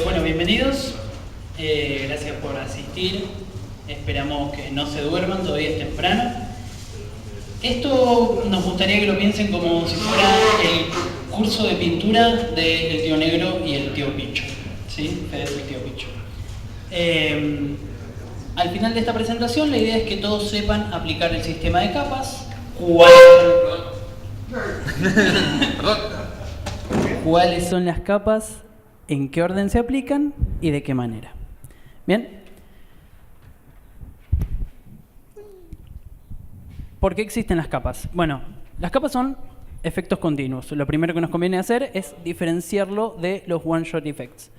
Bueno, bienvenidos. Gracias por asistir. Esperamos que no se duerman, todavía es temprano. Esto nos gustaría que lo piensen como si fuera el curso de pintura del tío Negro y el tío Picho. ¿Sí? Fede es el tío Picho. Al final de esta presentación, la idea es que todos sepan aplicar el sistema de capas. ¿Cuáles son las capas? ¿En qué orden se aplican? ¿Y de qué manera? ¿Bien? ¿Por qué existen las capas? Bueno, las capas son efectos continuos. Lo primero que nos conviene hacer es diferenciarlo de los one-shot effects.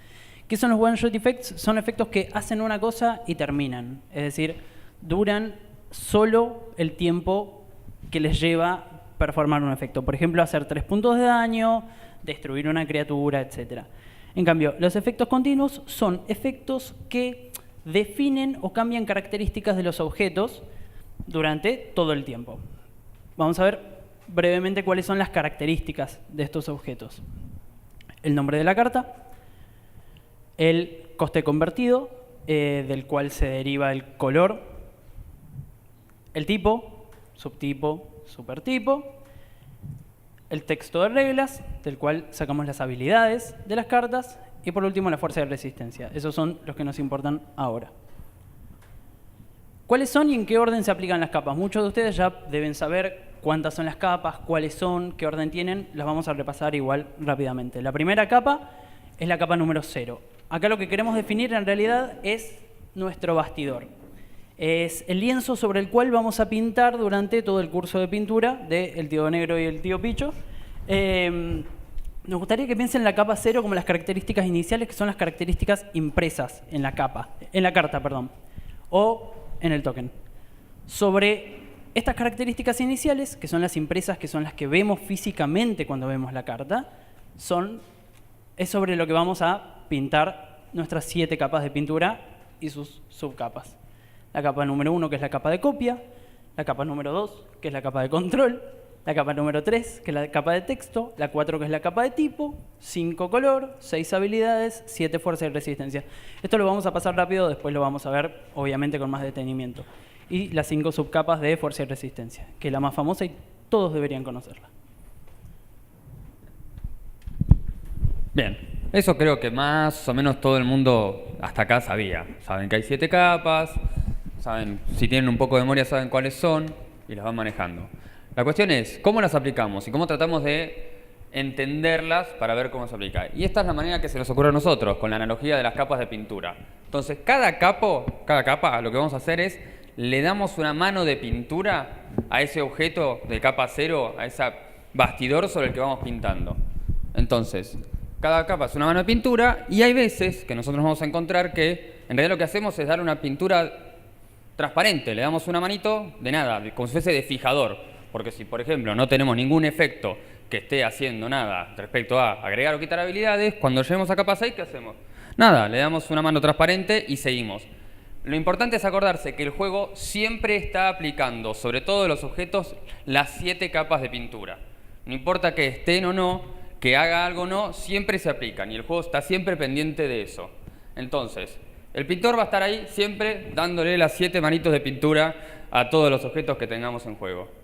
¿Qué son los one-shot effects? Son efectos que hacen una cosa y terminan. Es decir, duran solo el tiempo que les lleva performar un efecto. Por ejemplo, hacer 3 puntos de daño, destruir una criatura, etc. En cambio, los efectos continuos son efectos que definen o cambian características de los objetos durante todo el tiempo. Vamos a ver brevemente cuáles son las características de estos objetos. El nombre de la carta, el coste convertido, del cual se deriva el color, el tipo, subtipo, supertipo, el texto de reglas, del cual sacamos las habilidades de las cartas, y por último la fuerza de resistencia. Esos son los que nos importan ahora. ¿Cuáles son y en qué orden se aplican las capas? Muchos de ustedes ya deben saber cuántas son las capas, cuáles son, qué orden tienen. Las vamos a repasar igual rápidamente. La primera capa es la capa número 0. Acá lo que queremos definir en realidad es nuestro bastidor. Es el lienzo sobre el cual vamos a pintar durante todo el curso de pintura del tío Negro y el tío Picho. Nos gustaría que piensen en la capa 0 como las características iniciales, que son las características impresas en la carta, o en el token. Sobre estas características iniciales, que son las impresas, que son las que vemos físicamente cuando vemos la carta, es sobre lo que vamos a pintar nuestras 7 capas de pintura y sus subcapas. La capa número 1, que es la capa de copia, la capa número 2, que es la capa de control, la capa número 3, que es la capa de texto, la 4, que es la capa de tipo, 5 color, 6 habilidades, 7 fuerza y resistencia. Esto lo vamos a pasar rápido, después lo vamos a ver, obviamente, con más detenimiento. Y las 5 subcapas de fuerza y resistencia, que es la más famosa y todos deberían conocerla. Bien, eso creo que más o menos todo el mundo hasta acá sabía. Saben que hay 7 capas, saben, si tienen un poco de memoria saben cuáles son y las van manejando. La cuestión es cómo las aplicamos y cómo tratamos de entenderlas para ver cómo se aplica. Y esta es la manera que se nos ocurre a nosotros, con la analogía de las capas de pintura. Entonces, cada capa, lo que vamos a hacer es, le damos una mano de pintura a ese objeto de capa 0, a ese bastidor sobre el que vamos pintando. Entonces, cada capa es una mano de pintura y hay veces que nosotros vamos a encontrar que en realidad lo que hacemos es dar una pintura transparente, le damos una manito de nada, como si fuese de fijador. Porque si, por ejemplo, no tenemos ningún efecto que esté haciendo nada respecto a agregar o quitar habilidades, cuando lleguemos a capa 6, ¿qué hacemos? Nada, le damos una mano transparente y seguimos. Lo importante es acordarse que el juego siempre está aplicando, sobre todo de los objetos, las 7 capas de pintura. No importa que estén o no, que haga algo o no, siempre se aplican y el juego está siempre pendiente de eso. Entonces, el pintor va a estar ahí siempre dándole las 7 manitos de pintura a todos los objetos que tengamos en juego.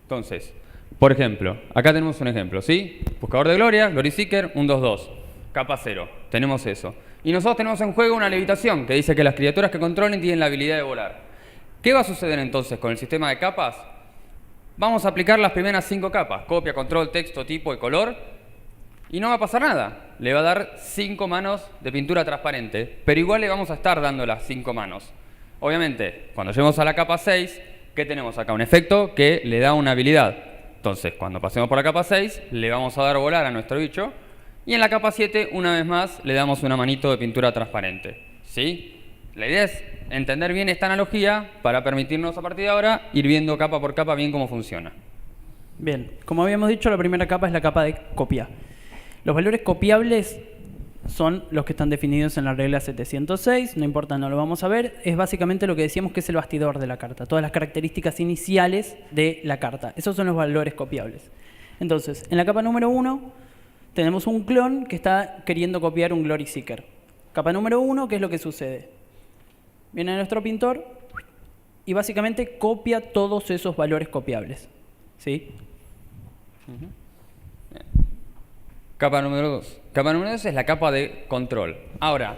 Entonces, por ejemplo, acá tenemos un ejemplo, ¿sí? Buscador de gloria, Glory Seeker, 1, 2, 2. Capa 0, tenemos eso. Y nosotros tenemos en juego una levitación que dice que las criaturas que controlen tienen la habilidad de volar. ¿Qué va a suceder entonces con el sistema de capas? Vamos a aplicar las primeras 5 capas, copia, control, texto, tipo y color, y no va a pasar nada. Le va a dar 5 manos de pintura transparente, pero igual le vamos a estar dando las 5 manos. Obviamente, cuando lleguemos a la capa 6, ¿qué tenemos acá? Un efecto que le da una habilidad. Entonces, cuando pasemos por la capa 6, le vamos a dar volar a nuestro bicho, y en la capa 7, una vez más, le damos una manito de pintura transparente. ¿Sí? La idea es entender bien esta analogía para permitirnos a partir de ahora ir viendo capa por capa bien cómo funciona. Bien, como habíamos dicho, la primera capa es la capa de copia. Los valores copiables son los que están definidos en la regla 706, no importa, no lo vamos a ver. Es básicamente lo que decíamos que es el bastidor de la carta, todas las características iniciales de la carta. Esos son los valores copiables. Entonces, en la capa número 1 tenemos un clon que está queriendo copiar un Glory Seeker. Capa número 1, ¿qué es lo que sucede? Viene nuestro pintor y básicamente copia todos esos valores copiables. ¿Sí? Capa número 2. Capa número 2 es la capa de control. Ahora,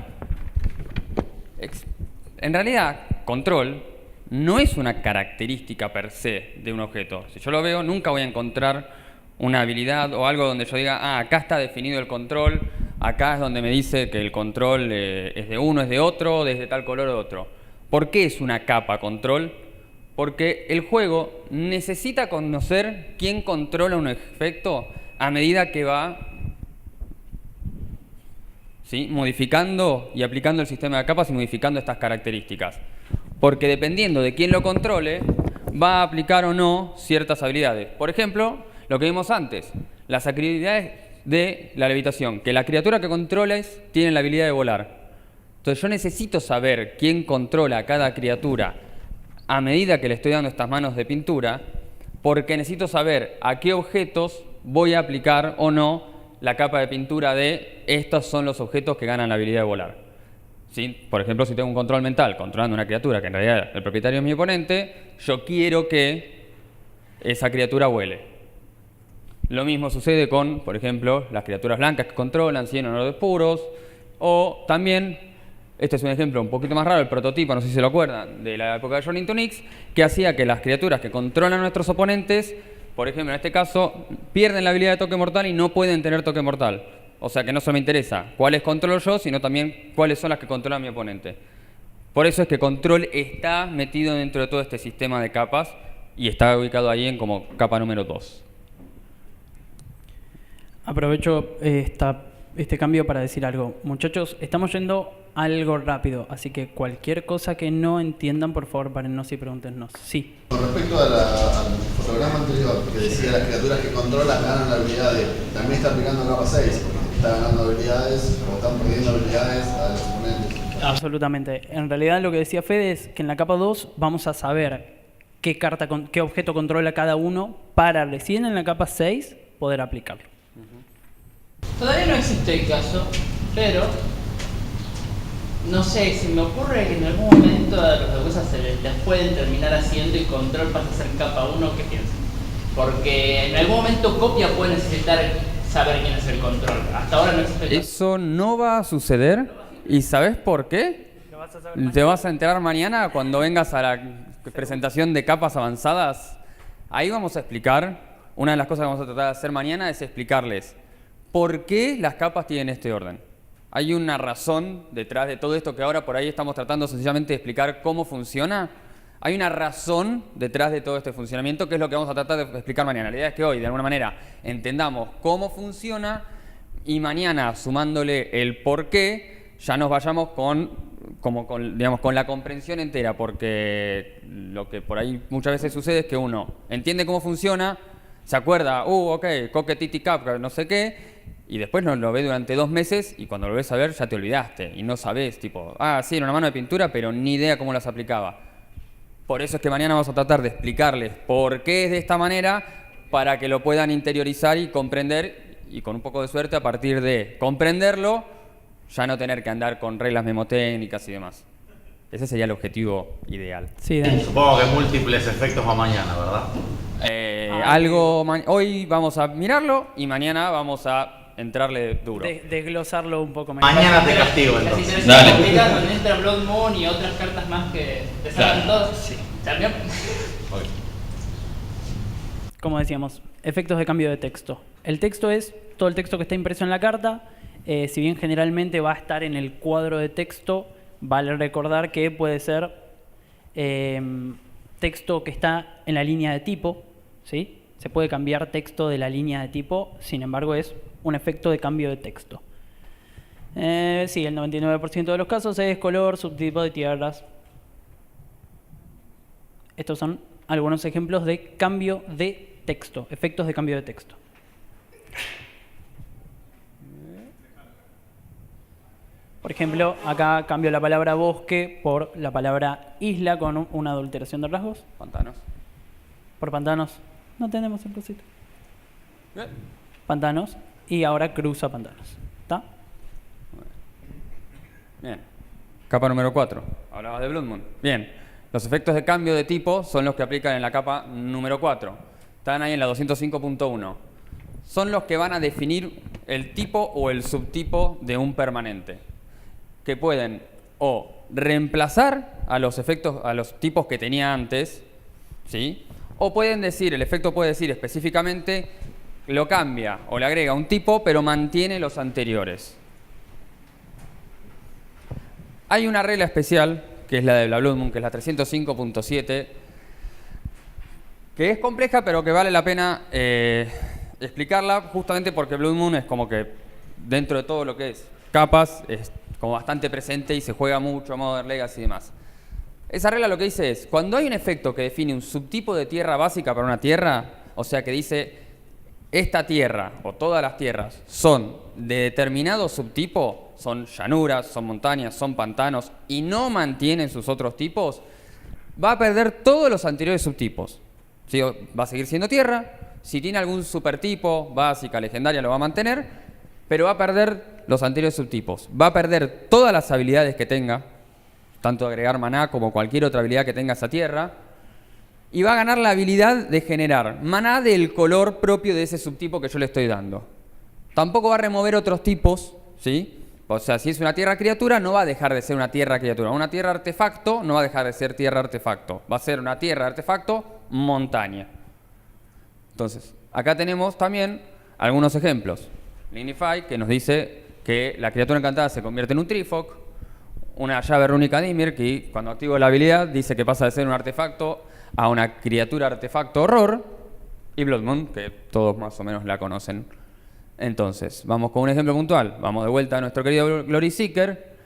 en realidad, control no es una característica per se de un objeto. Si yo lo veo, nunca voy a encontrar una habilidad o algo donde yo diga, ah, acá está definido el control, acá es donde me dice que el control es de uno, es de otro, desde tal color o de otro. ¿Por qué es una capa control? Porque el juego necesita conocer quién controla un efecto a medida que va, ¿sí?, modificando y aplicando el sistema de capas y modificando estas características. Porque dependiendo de quién lo controle, va a aplicar o no ciertas habilidades. Por ejemplo, lo que vimos antes, las habilidades de la levitación, que la criatura que controles tiene la habilidad de volar. Entonces yo necesito saber quién controla a cada criatura a medida que le estoy dando estas manos de pintura, porque necesito saber a qué objetos voy a aplicar o no la capa de pintura de estos son los objetos que ganan la habilidad de volar. ¿Sí? Por ejemplo, si tengo un control mental controlando una criatura que en realidad el propietario es mi oponente, yo quiero que esa criatura vuele. Lo mismo sucede con, por ejemplo, las criaturas blancas que controlan 100 honores puros, o también, este es un ejemplo un poquito más raro, el prototipo, no sé si se lo acuerdan, de la época de Journey to Nyx, que hacía que las criaturas que controlan a nuestros oponentes, por ejemplo, en este caso, pierden la habilidad de toque mortal y no pueden tener toque mortal. O sea que no solo me interesa cuáles controlo yo, sino también cuáles son las que controla mi oponente. Por eso es que control está metido dentro de todo este sistema de capas y está ubicado ahí en como capa número 2. Aprovecho este cambio para decir algo. Muchachos, estamos yendo algo rápido, así que cualquier cosa que no entiendan, por favor, párennos y pregúntenos. Sí. Con respecto al fotograma anterior, que decía las criaturas que controlan ganan la habilidad de... También está aplicando capa 6, porque está ganando habilidades o están perdiendo habilidades a los oponentes. Absolutamente. En realidad lo que decía Fede es que en la capa 2 vamos a saber qué objeto controla cada uno para recién en la capa 6 poder aplicarlo. Todavía no existe el caso, pero no sé, se me ocurre que en algún momento a las cosas se las pueden terminar haciendo y control pasa a ser capa 1, ¿qué piensan? Porque en algún momento copia puede necesitar saber quién es el control. Hasta ahora no existe el caso. Eso no va a suceder. ¿Y sabes por qué? Te vas a enterar mañana cuando vengas a la presentación de capas avanzadas. Ahí vamos a explicar, una de las cosas que vamos a tratar de hacer mañana es explicarles por qué las capas tienen este orden. Hay una razón detrás de todo esto que ahora por ahí estamos tratando sencillamente de explicar cómo funciona. Hay una razón detrás de todo este funcionamiento que es lo que vamos a tratar de explicar mañana. La idea es que hoy, de alguna manera, entendamos cómo funciona y mañana, sumándole el por qué, ya nos vayamos con la comprensión entera, porque lo que por ahí muchas veces sucede es que uno entiende cómo funciona, se acuerda, ok, Coquetiti Cap, no sé qué, y después no lo ve durante 2 meses y cuando lo ves a ver ya te olvidaste y no sabes, tipo, sí, era una mano de pintura, pero ni idea cómo las aplicaba. Por eso es que mañana vamos a tratar de explicarles por qué es de esta manera para que lo puedan interiorizar y comprender y con un poco de suerte a partir de comprenderlo ya no tener que andar con reglas memotécnicas y demás. Ese sería el objetivo ideal. Sí, Dani. Supongo que múltiples efectos para mañana, ¿verdad? Hoy vamos a mirarlo y mañana vamos a entrarle duro. Desglosarlo un poco mejor. Mañana te castigo Las entonces. interacciones complicadas donde entra Blood Moon y otras cartas más que te sacan todos. Sí. ¿También? Como decíamos, efectos de cambio de texto. El texto es todo el texto que está impreso en la carta. Si bien generalmente va a estar en el cuadro de texto, vale recordar que puede ser texto que está en la línea de tipo, ¿sí? Se puede cambiar texto de la línea de tipo, sin embargo es un efecto de cambio de texto. Sí, el 99% de los casos es color, subtipo de tierras. Estos son algunos ejemplos de cambio de texto, efectos de cambio de texto. Por ejemplo, acá cambio la palabra bosque por la palabra isla con una adulteración de rasgos. Pantanos. Por pantanos no tenemos el cosito. pantanos y ahora cruza pantanos. ¿Está? Bien. Capa número 4. Hablabas de Blood Moon. Bien. Los efectos de cambio de tipo son los que aplican en la capa número 4. Están ahí en la 205.1. Son los que van a definir el tipo o el subtipo de un permanente. Que pueden o reemplazar a los efectos, a los tipos que tenía antes, ¿sí? O pueden decir, el efecto puede decir específicamente, lo cambia o le agrega un tipo, pero mantiene los anteriores. Hay una regla especial, que es la de la Blood Moon, que es la 305.7, que es compleja, pero que vale la pena explicarla, justamente porque Blood Moon es como que, dentro de todo lo que es capas, es como bastante presente y se juega mucho a Modern Legacy y demás. Esa regla lo que dice es, cuando hay un efecto que define un subtipo de tierra básica para una tierra, o sea que dice, esta tierra o todas las tierras son de determinado subtipo, son llanuras, son montañas, son pantanos, y no mantienen sus otros tipos, va a perder todos los anteriores subtipos. ¿Sí? Va a seguir siendo tierra, si tiene algún supertipo, básica, legendaria, lo va a mantener, pero va a perder los anteriores subtipos. Va a perder todas las habilidades que tenga, tanto agregar maná como cualquier otra habilidad que tenga esa tierra, y va a ganar la habilidad de generar maná del color propio de ese subtipo que yo le estoy dando. Tampoco va a remover otros tipos, ¿sí? O sea, si es una tierra criatura, no va a dejar de ser una tierra criatura. Una tierra artefacto no va a dejar de ser tierra artefacto. Va a ser una tierra artefacto montaña. Entonces, acá tenemos también algunos ejemplos. Lignify, que nos dice que la criatura encantada se convierte en un Trifoc. Una llave rúnica Dimir, que cuando activo la habilidad dice que pasa de ser un artefacto a una criatura artefacto horror. Y Blood Moon, que todos más o menos la conocen. Entonces, vamos con un ejemplo puntual. Vamos de vuelta a nuestro querido Glory Seeker.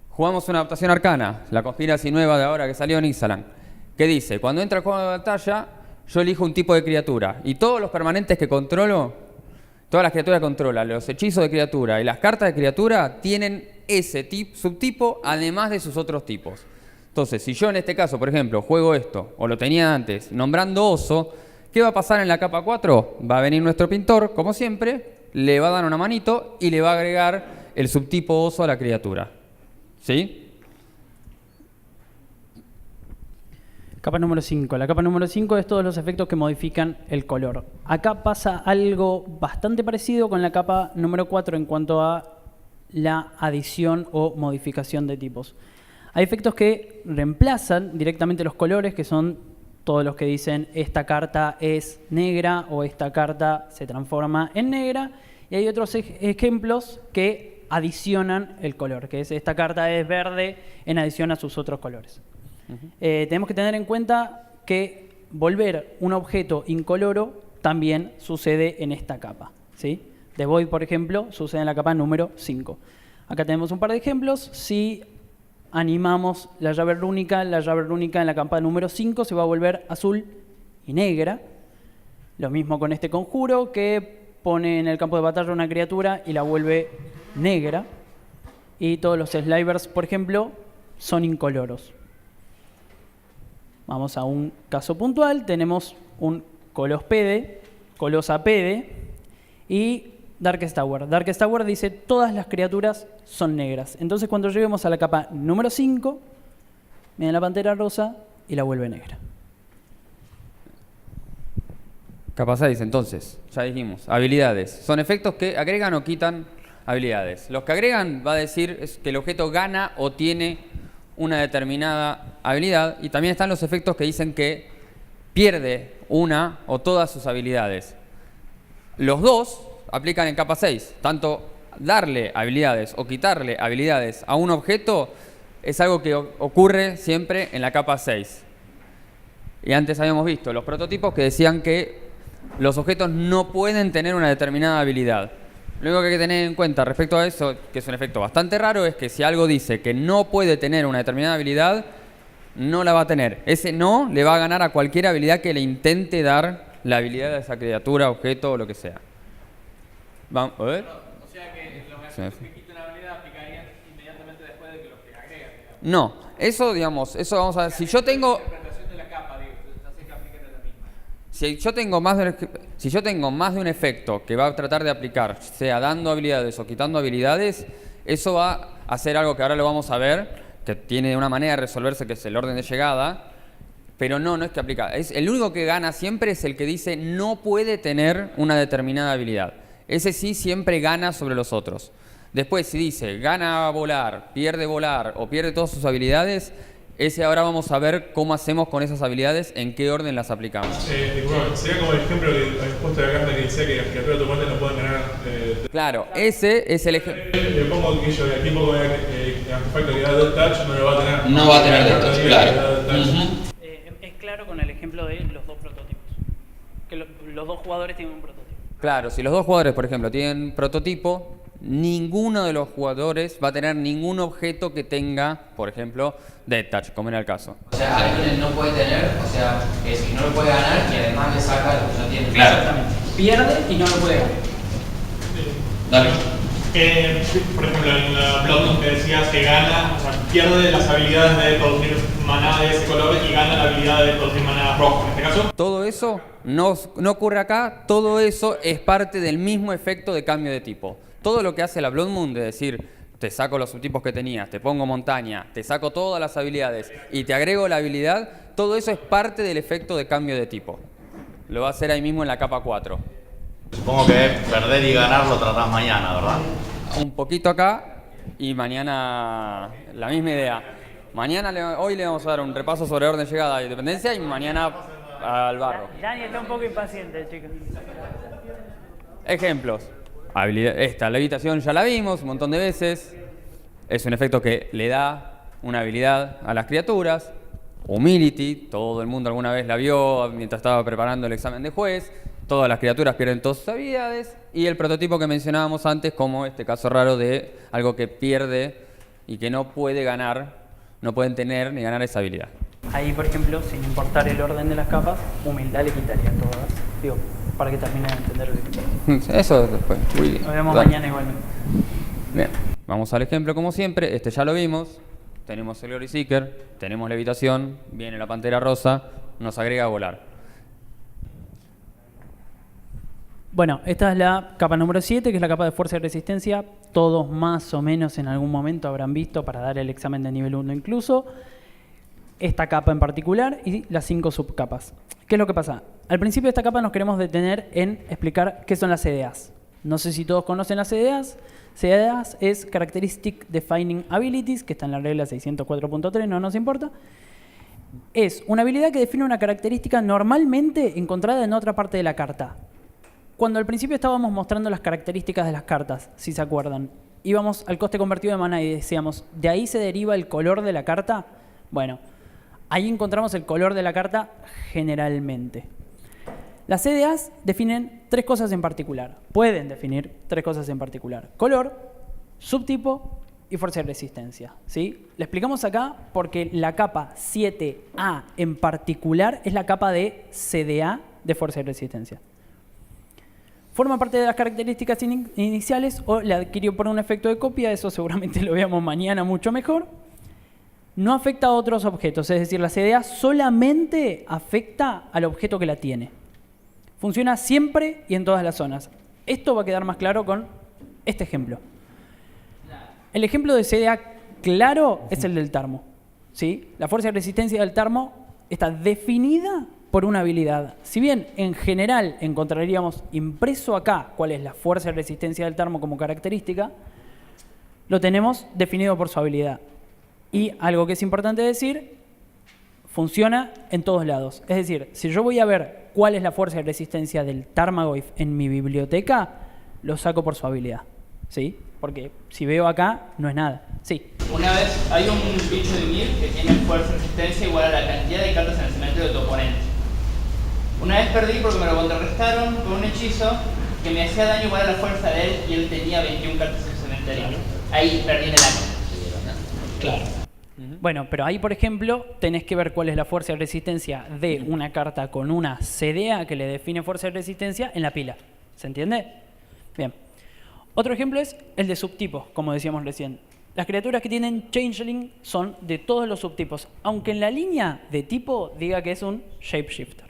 Jugamos una adaptación arcana, la Conspiracy nueva de ahora que salió en Ixalan, que dice, cuando entra el juego de batalla, yo elijo un tipo de criatura. Y todos los permanentes que controlo, todas las criaturas que controla, los hechizos de criatura y las cartas de criatura, tienen ese subtipo además de sus otros tipos. Entonces, si yo en este caso, por ejemplo, juego esto, o lo tenía antes, nombrando oso, ¿qué va a pasar en la capa 4? Va a venir nuestro pintor, como siempre, le va a dar una manito y le va a agregar el subtipo oso a la criatura. ¿Sí? Capa número 5. La capa número 5 es todos los efectos que modifican el color. Acá pasa algo bastante parecido con la capa número 4 en cuanto a la adición o modificación de tipos. Hay efectos que reemplazan directamente los colores, que son todos los que dicen esta carta es negra o esta carta se transforma en negra. Y hay otros ejemplos que adicionan el color, que es esta carta es verde en adición a sus otros colores. Tenemos que tener en cuenta que volver un objeto incoloro también sucede en esta capa, ¿sí? The Void, por ejemplo, sucede en la capa número 5. Acá tenemos un par de ejemplos. Si animamos la llave rúnica en la capa número 5 se va a volver azul y negra. Lo mismo con este conjuro que pone en el campo de batalla una criatura y la vuelve negra. Y todos los slivers, por ejemplo, son incoloros. Vamos a un caso puntual. Tenemos un Colospede, Colosapede y Darkest Tower. Darkest Tower dice todas las criaturas son negras. Entonces cuando lleguemos a la capa número 5, viene la pantera rosa y la vuelve negra. Capa 6, entonces, ya dijimos, habilidades. Son efectos que agregan o quitan habilidades. Los que agregan va a decir es que el objeto gana o tiene una determinada habilidad. Y también están los efectos que dicen que pierde una o todas sus habilidades. Los dos aplican en capa 6. Tanto darle habilidades o quitarle habilidades a un objeto es algo que ocurre siempre en la capa 6. Y antes habíamos visto los prototipos que decían que los objetos no pueden tener una determinada habilidad. Lo único que hay que tener en cuenta respecto a eso, que es un efecto bastante raro, es que si algo dice que no puede tener una determinada habilidad, no la va a tener. Ese no le va a ganar a cualquier habilidad que le intente dar la habilidad de esa criatura, objeto o lo que sea. Vamos a ver. O sea que los efectos que quitan la habilidad aplicarían inmediatamente después de que los que agregan. Digamos. No, eso digamos, eso vamos a ver. Si yo tengo... La interpretación de la capa, digo, ya sé que aplican en la misma. Si yo tengo más de un efecto que va a tratar de aplicar, sea dando habilidades o quitando habilidades, eso va a hacer algo que ahora lo vamos a ver, que tiene una manera de resolverse que es el orden de llegada, pero no es que aplica. El único que gana siempre es el que dice no puede tener una determinada habilidad. Ese sí siempre gana sobre los otros. Después, si dice gana volar, pierde volar o pierde todas sus habilidades, ese ahora vamos a ver cómo hacemos con esas habilidades, en qué orden las aplicamos. Disculpame, sería como el ejemplo que habéis puesto de la carta que decía que las criaturas de tu oponente no pueden ganar. Claro, ese es el ejemplo. Le pongo que el tipo con el artefacto que da Death Touch no lo va a tener. No va a tener Death Touch, claro. Es claro con el ejemplo de los dos prototipos. Que los dos jugadores tienen un prototipo. Claro, si los dos jugadores, por ejemplo, tienen prototipo, ninguno de los jugadores va a tener ningún objeto que tenga, por ejemplo, Death Touch, como era el caso. O sea, alguien no puede tener, o sea, que si no lo puede ganar y además le saca lo que no tiene. Exactamente. Pierde y no lo puede ganar. Dale. Por ejemplo, en la Bloodmoon que decías que gana, o sea, pierde las habilidades de producir maná de ese color y gana la habilidad de producir maná rojo, en este caso. Todo eso no ocurre acá, todo eso es parte del mismo efecto de cambio de tipo. Todo lo que hace la Blood Moon de decir, te saco los subtipos que tenías, te pongo montaña, te saco todas las habilidades y te agrego la habilidad, todo eso es parte del efecto de cambio de tipo. Lo va a hacer ahí mismo en la capa 4. Supongo que perder y ganar lo tratás mañana, ¿verdad? Un poquito acá y mañana la misma idea. Hoy le vamos a dar un repaso sobre orden, llegada y dependencia y mañana al barro. Dani está un poco impaciente, chicos. Ejemplos. Esta levitación ya la vimos un montón de veces. Es un efecto que le da una habilidad a las criaturas. Humility, todo el mundo alguna vez la vio mientras estaba preparando el examen de juez. Todas las criaturas pierden todas sus habilidades. Y el prototipo que mencionábamos antes como este caso raro de algo que pierde y que no puede ganar, no pueden tener ni ganar esa habilidad. Ahí, por ejemplo, sin importar el orden de las capas, humildad le quitaría todas. Digo, para que termine de entender lo que quiero. Eso después. Nos vemos mañana igualmente. Bien, vamos al ejemplo como siempre. Este ya lo vimos. Tenemos el Glory Seeker, tenemos levitación, viene la Pantera Rosa, nos agrega a volar. Bueno, esta es la capa número 7, que es la capa de fuerza y resistencia. Todos más o menos en algún momento habrán visto para dar el examen de nivel 1 incluso. Esta capa en particular y las 5 subcapas. ¿Qué es lo que pasa? Al principio de esta capa nos queremos detener en explicar qué son las CDAs. No sé si todos conocen las CDAs. CDAs es Characteristic Defining Abilities, que está en la regla 604.3, no nos importa. Es una habilidad que define una característica normalmente encontrada en otra parte de la carta. Cuando al principio estábamos mostrando las características de las cartas, si se acuerdan, íbamos al coste convertido de maná y decíamos, ¿de ahí se deriva el color de la carta? Bueno, ahí encontramos el color de la carta generalmente. Las CDAs definen 3 cosas en particular. Pueden definir 3 cosas en particular. Color, subtipo y fuerza y resistencia. ¿Sí? Le explicamos acá porque la capa 7A en particular es la capa de CDA de fuerza y resistencia. Forma parte de las características iniciales o la adquirió por un efecto de copia. Eso seguramente lo veamos mañana mucho mejor. No afecta a otros objetos. Es decir, la CDA solamente afecta al objeto que la tiene. Funciona siempre y en todas las zonas. Esto va a quedar más claro con este ejemplo. El ejemplo de CDA claro es el del Tarmo. ¿Sí? La fuerza y resistencia del Tarmo está definida por una habilidad. Si bien en general encontraríamos impreso acá cuál es la fuerza y resistencia del Tarmo como característica, lo tenemos definido por su habilidad. Y algo que es importante decir, funciona en todos lados. Es decir, si yo voy a ver cuál es la fuerza y resistencia del Tarmogoyf en mi biblioteca, lo saco por su habilidad. ¿Sí? Porque si veo acá, no es nada. Sí. Una vez hay un bicho de Mir que tiene fuerza y resistencia igual a la cantidad de cartas en el cementerio de tu oponente. Una vez perdí porque me lo contrarrestaron con un hechizo que me hacía daño igual a la fuerza de él y él tenía 21 cartas en el cementerio. Ahí perdí en el año. Claro. Bueno, pero ahí, por ejemplo, tenés que ver cuál es la fuerza y resistencia de una carta con una CDA que le define fuerza y resistencia en la pila. ¿Se entiende? Bien. Otro ejemplo es el de subtipos, como decíamos recién. Las criaturas que tienen Changeling son de todos los subtipos, aunque en la línea de tipo diga que es un Shapeshifter.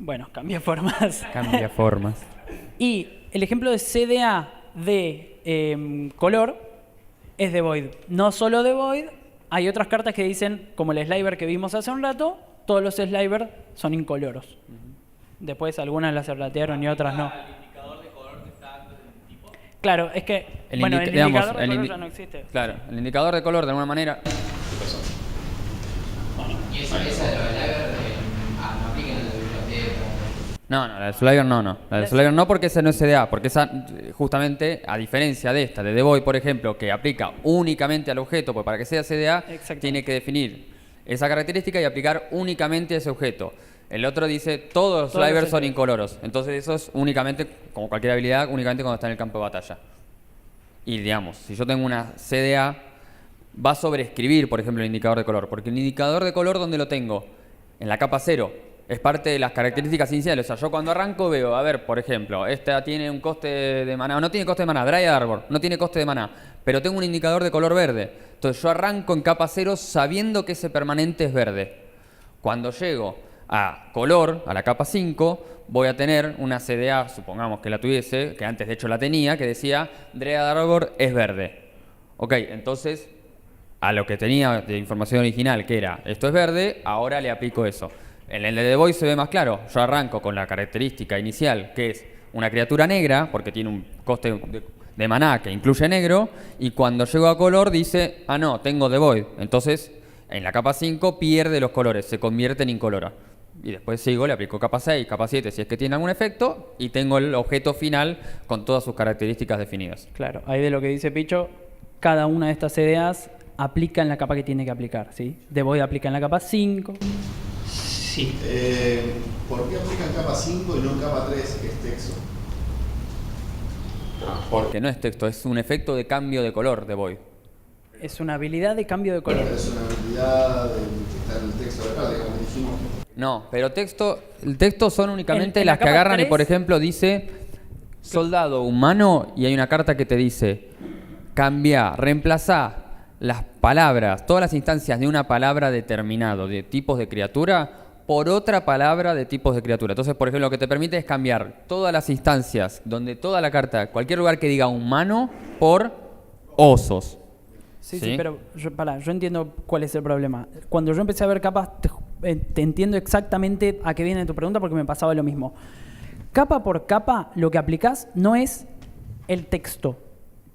Bueno, cambia formas. Cambia formas. Y el ejemplo de CDA de color es de Void. No solo de Void, hay otras cartas que dicen, como el sliver que vimos hace un rato, todos los slivers son incoloros. Después algunas las erratearon y otras no. Claro, es que el indicador de color ya no existe. Claro, el indicador de color de alguna manera. Y esa de los sliver no apliquen en la biblioteca. No, la del sliver no. La del sliver no, porque esa no es CDA, porque esa justamente, a diferencia de esta, de The Void, por ejemplo, que aplica únicamente al objeto, pues para que sea CDA tiene que definir esa característica y aplicar únicamente a ese objeto. El otro dice, todos los slivers son incoloros. Entonces eso es únicamente, como cualquier habilidad, únicamente cuando está en el campo de batalla. Y digamos, si yo tengo una CDA, va a sobreescribir, por ejemplo, el indicador de color. Porque el indicador de color, ¿dónde lo tengo? En la capa 0. Es parte de las características iniciales. O sea, yo cuando arranco veo, a ver, por ejemplo, esta tiene un coste de maná. No tiene coste de maná, Dryad Arbor, no tiene coste de maná. Pero tengo un indicador de color verde. Entonces yo arranco en capa 0 sabiendo que ese permanente es verde. Cuando llego a color, a la capa 5, voy a tener una CDA, supongamos que la tuviese, que antes de hecho la tenía, que decía Dryad Arbor es verde. Ok, entonces a lo que tenía de información original, que era esto es verde, ahora le aplico eso. En el de The Void se ve más claro. Yo arranco con la característica inicial, que es una criatura negra, porque tiene un coste de maná que incluye negro, y cuando llego a color dice, ah no, tengo The Void. Entonces, en la capa 5 pierde los colores, se convierte en incolora. Y después sigo, le aplico capa 6, capa 7 si es que tiene algún efecto, y tengo el objeto final con todas sus características definidas. Claro, ahí de lo que dice Picho, cada una de estas CDAs aplica en la capa que tiene que aplicar, ¿sí? The Void aplica en la capa 5. Sí. ¿Por qué aplica en capa 5 y no en capa 3, que es texto? Porque no es texto, es un efecto de cambio de color de Void. Es una habilidad de cambio de color. Es una habilidad que está en el texto de acá, como dijimos. No, pero el texto son únicamente En las la que capa agarran 3, y, por ejemplo, dice soldado humano y hay una carta que te dice cambia, reemplazá las palabras, todas las instancias de una palabra determinado, de tipos de criatura, por otra palabra de tipos de criatura. Entonces, por ejemplo, lo que te permite es cambiar todas las instancias donde toda la carta, cualquier lugar que diga humano, por osos. Sí, pero yo entiendo cuál es el problema. Cuando yo empecé a ver capas, te entiendo exactamente a qué viene tu pregunta porque me pasaba lo mismo. Capa por capa, lo que aplicás no es el texto.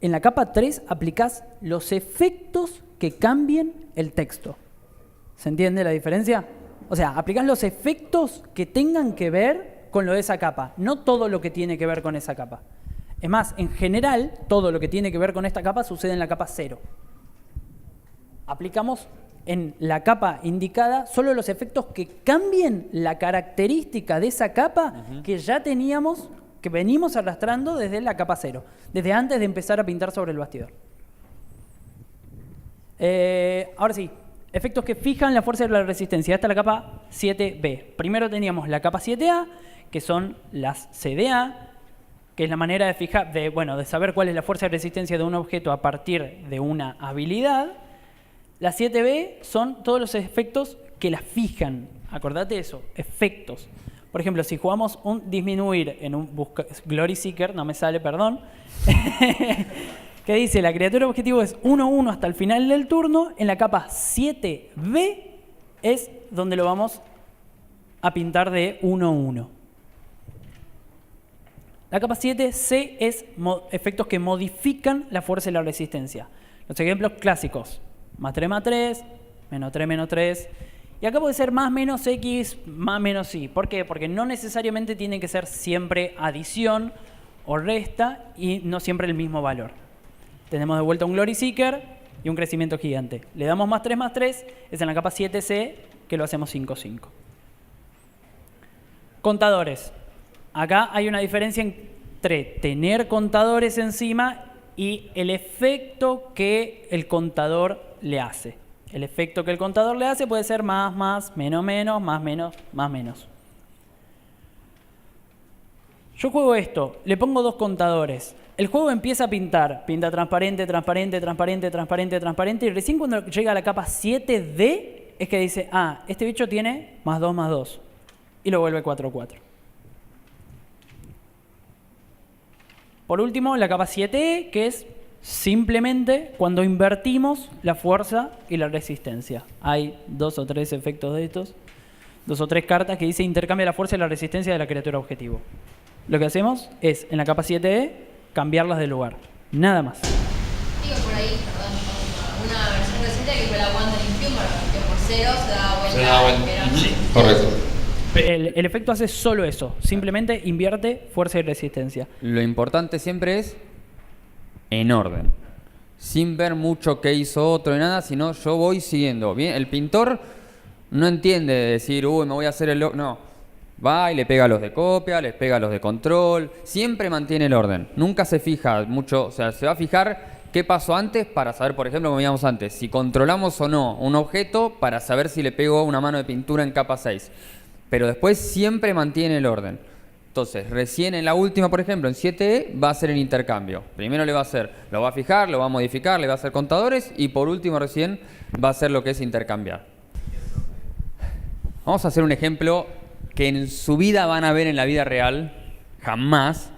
En la capa 3 aplicás los efectos que cambien el texto. ¿Se entiende la diferencia? O sea, aplicás los efectos que tengan que ver con lo de esa capa, no todo lo que tiene que ver con esa capa. Es más, en general, todo lo que tiene que ver con esta capa sucede en la capa 0. Aplicamos en la capa indicada solo los efectos que cambien la característica de esa capa que ya teníamos, que venimos arrastrando desde la capa 0, desde antes de empezar a pintar sobre el bastidor. Ahora sí, efectos que fijan la fuerza de la resistencia. Esta es la capa 7B. Primero teníamos la capa 7A, que son las CDA, que es la manera de fijar, de saber cuál es la fuerza de resistencia de un objeto a partir de una habilidad. La 7B son todos los efectos que la fijan. Acordate eso, efectos. Por ejemplo, si jugamos un disminuir en un Glory Seeker, no me sale, perdón, que dice la criatura objetivo es 1-1 hasta el final del turno, en la capa 7B es donde lo vamos a pintar de 1-1. La capa 7C es efectos que modifican la fuerza y la resistencia. Los ejemplos clásicos: +3/+3, -3/-3. Y acá puede ser +-X, +-Y. ¿Por qué? Porque no necesariamente tiene que ser siempre adición o resta y no siempre el mismo valor. Tenemos de vuelta un Glory Seeker y un crecimiento gigante. Le damos +3/+3, es en la capa 7C que lo hacemos 5/5. Contadores. Acá hay una diferencia entre tener contadores encima y el efecto que el contador le hace. El efecto que el contador le hace puede ser más, menos, más, menos. Yo juego esto, le pongo 2 contadores. El juego empieza a pinta transparente, y recién cuando llega a la capa 7D es que dice, este bicho tiene +2/+2. y lo vuelve 4-4. Por último, la capa 7E, que es simplemente cuando invertimos la fuerza y la resistencia. Hay 2 o 3 efectos de estos, 2 o 3 cartas que dice intercambia la fuerza y la resistencia de la criatura objetivo. Lo que hacemos es, en la capa 7E, cambiarlas de lugar. Nada más. Digo por ahí, perdón, una versión reciente que fue la Wandering Humor, que por 0 se da vuelta. Sí, correcto. El efecto hace solo eso, simplemente invierte fuerza y resistencia. Lo importante siempre es en orden, sin ver mucho qué hizo otro y nada, sino yo voy siguiendo. Bien, el pintor no entiende decir, uy, me voy a hacer el... No, va y le pega a los de copia, les pega a los de control, siempre mantiene el orden, nunca se fija mucho, o sea, se va a fijar qué pasó antes para saber, por ejemplo, como veíamos antes, si controlamos o no un objeto para saber si le pegó una mano de pintura en capa 6. Pero después siempre mantiene el orden. Entonces, recién en la última, por ejemplo, en 7E, va a hacer el intercambio. Primero le va a hacer, lo va a fijar, lo va a modificar, le va a hacer contadores y por último recién va a hacer lo que es intercambiar. Vamos a hacer un ejemplo que en su vida van a ver en la vida real, jamás,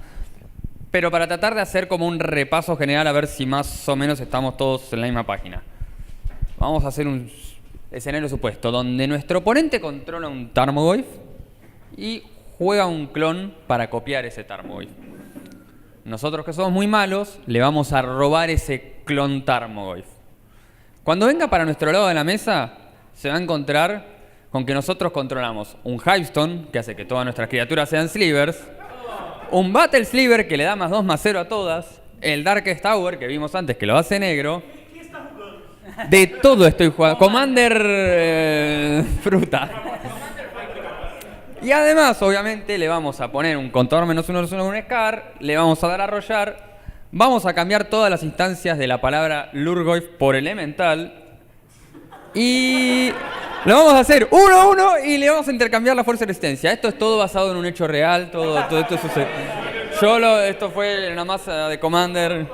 pero para tratar de hacer como un repaso general a ver si más o menos estamos todos en la misma página. Vamos a hacer un escenario supuesto donde nuestro oponente controla un Tarmogoyf y juega un clon para copiar ese Tarmogoyf. Nosotros, que somos muy malos, le vamos a robar ese clon Tarmogoyf. Cuando venga para nuestro lado de la mesa, se va a encontrar con que nosotros controlamos un Hivestone, que hace que todas nuestras criaturas sean slivers, un Battle Sliver que le da +2/+0 a todas, el Darkest Tower que vimos antes que lo hace negro. De todo estoy jugando. Commander fruta. Y además, obviamente, le vamos a poner un contador -1/+1 un Scar, le vamos a dar a arrollar, vamos a cambiar todas las instancias de la palabra Lurgoyf por elemental y lo vamos a hacer 1-1 y le vamos a intercambiar la fuerza y resistencia. Esto es todo basado en un hecho real, todo esto sucede. Esto fue la masa de Commander.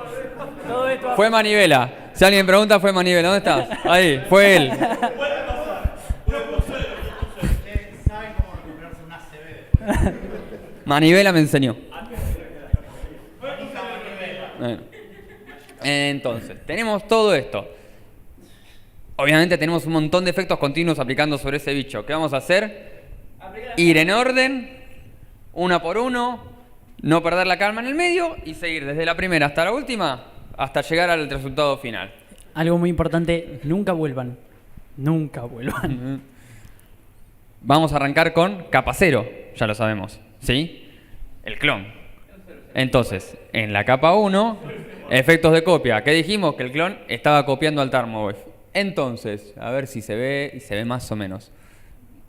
Fue Manivela. Si alguien pregunta, fue Manivela. ¿Dónde estás? Ahí, fue él. Manivela me enseñó. Bueno. Entonces, tenemos todo esto. Obviamente tenemos un montón de efectos continuos aplicando sobre ese bicho. ¿Qué vamos a hacer? Ir en orden, una por uno, no perder la calma en el medio y seguir desde la primera hasta la última hasta llegar al resultado final. Algo muy importante, nunca vuelvan. Nunca vuelvan. Vamos a arrancar con capa 0, ya lo sabemos, ¿sí? El clon. Entonces, en la capa 1, efectos de copia. ¿Qué dijimos? Que el clon estaba copiando al Tarmogoyf. Entonces, a ver si se ve, y se ve más o menos.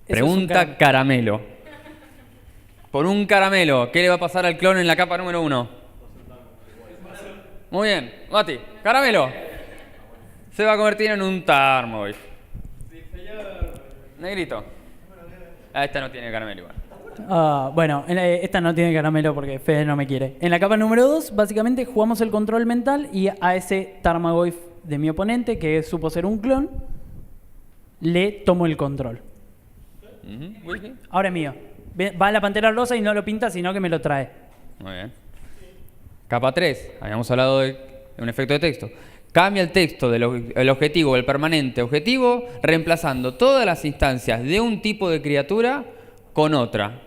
Pregunta Caramelo. Por un caramelo, ¿qué le va a pasar al clon en la capa número 1? Muy bien, Mati, caramelo. Se va a convertir en un Tarmogoyf. Negrito. Esta no tiene caramelo igual. Bueno, esta no tiene caramelo porque Fede no me quiere. En la capa número 2, básicamente jugamos el control mental y a ese Tarmogoyf de mi oponente, que supo ser un clon, le tomo el control. Ahora es mío. Va a la Pantera Rosa y no lo pinta, sino que me lo trae. Muy bien. Capa 3, habíamos hablado de un efecto de texto. Cambia el texto del objetivo, el permanente objetivo, reemplazando todas las instancias de un tipo de criatura con otra.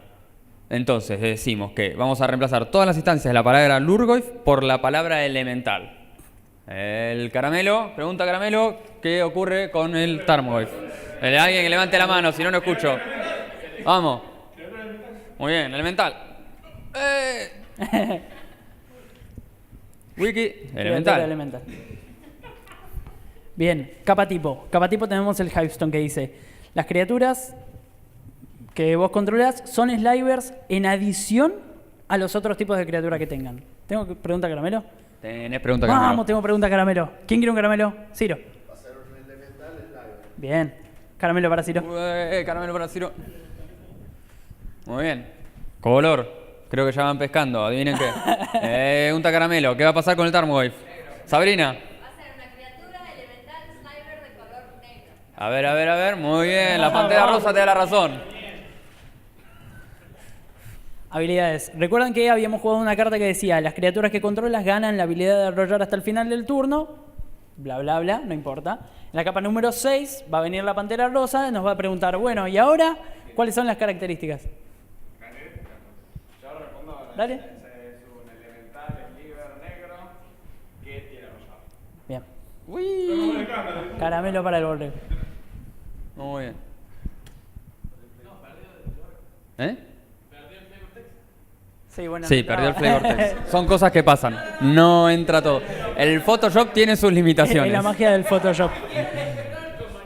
Entonces decimos que vamos a reemplazar todas las instancias de la palabra Lurgoyf por la palabra elemental. El caramelo, pregunta Caramelo, ¿qué ocurre con el Tarmogoyf? Alguien que levante la mano, si no, no escucho. Vamos. Muy bien, elemental. Wiki, elemental. Bien, capa tipo. Capa tipo tenemos el Hivestone que dice: las criaturas que vos controlas son slivers en adición a los otros tipos de criaturas que tengan. ¿Tengo pregunta Caramelo? Tenés pregunta Caramelo. Vamos, tengo pregunta Caramelo. ¿Quién quiere un caramelo? Ciro. Va a ser un elemental slider. Bien. Caramelo para Ciro. Caramelo para Ciro. Muy bien. Color. Creo que ya van pescando. Adivinen qué. Un caramelo. ¿Qué va a pasar con el Tarmogoyf? Sabrina. A ver. Muy bien. La Pantera Rosa te da la razón. Habilidades. Recuerdan que habíamos jugado una carta que decía, las criaturas que controlas ganan la habilidad de arrollar hasta el final del turno, bla, bla, bla, no importa. En la capa número 6 va a venir la Pantera Rosa y nos va a preguntar, bueno, ¿y ahora cuáles son las características? Yo respondo ahora. Dale. Ese es un elemental sliver negro que tiene rosado. Bien. Uy. Caramelo para el borde. Muy bien. ¿Eh? Sí, bueno, Sí, no perdió el entraba. flavor text. Son cosas que pasan. No entra todo. El Photoshop tiene sus Es limitaciones. la magia del Photoshop.